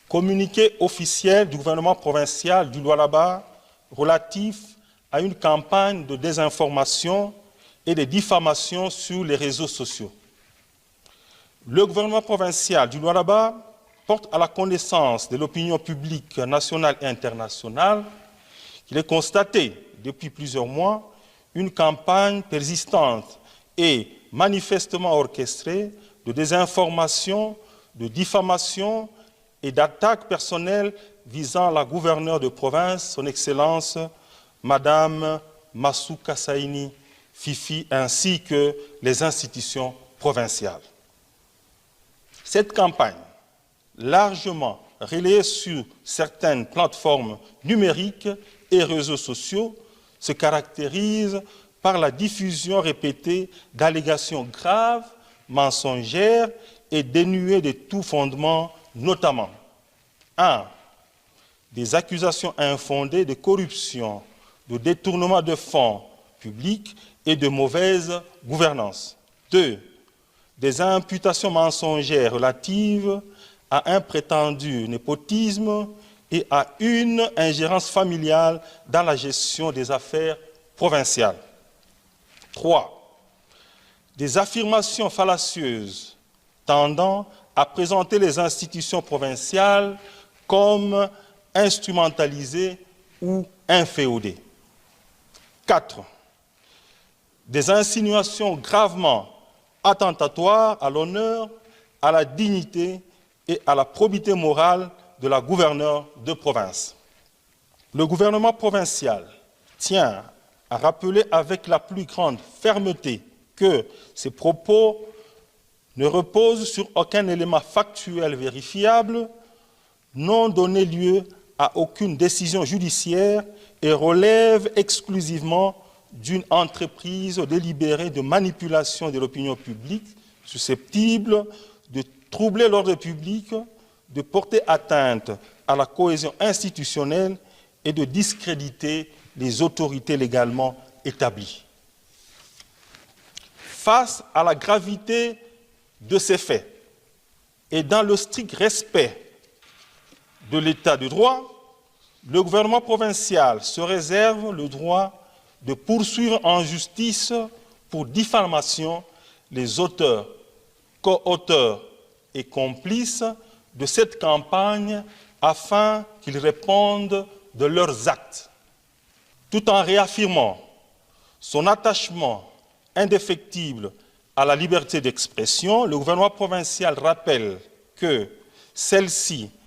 Communiqué officiel du gouvernement provincial du Lualaba relatif à une campagne de désinformation et de diffamation sur les réseaux sociaux. Le gouvernement provincial du Lualaba porte à la connaissance de l'opinion publique nationale et internationale qu'il est constaté depuis plusieurs mois une campagne persistante et manifestement orchestrée de désinformation, de diffamation et d'attaques personnelles visant la gouverneure de province, son Excellence, Madame Massouka Saini Fifi, ainsi que les institutions provinciales. Cette campagne, largement relayée sur certaines plateformes numériques et réseaux sociaux, se caractérise par la diffusion répétée d'allégations graves, mensongères et dénuées de tout fondement, notamment 1. Des accusations infondées de corruption, de détournement de fonds publics et de mauvaise gouvernance. 2. Des imputations mensongères relatives à un prétendu népotisme et à une ingérence familiale dans la gestion des affaires provinciales. 3. Des affirmations fallacieuses tendant à présenter les institutions provinciales comme instrumentalisées ou inféodées. 4. Des insinuations gravement attentatoires à l'honneur, à la dignité et à la probité morale de la gouverneure de province. Le gouvernement provincial tient à rappeler avec la plus grande fermeté que ces propos ne reposent sur aucun élément factuel vérifiable, n'ont donné lieu à aucune décision judiciaire et relèvent exclusivement d'une entreprise délibérée de manipulation de l'opinion publique susceptible de troubler l'ordre public, de porter atteinte à la cohésion institutionnelle et de discréditer les autorités légalement établies. Face à la gravité de ces faits et dans le strict respect de l'état de droit, le gouvernement provincial se réserve le droit de poursuivre en justice pour diffamation les auteurs, co-auteurs et complices de cette campagne afin qu'ils répondent de leurs actes, tout en réaffirmant son attachement indéfectible à la liberté d'expression. Le gouvernement provincial rappelle que celle-ci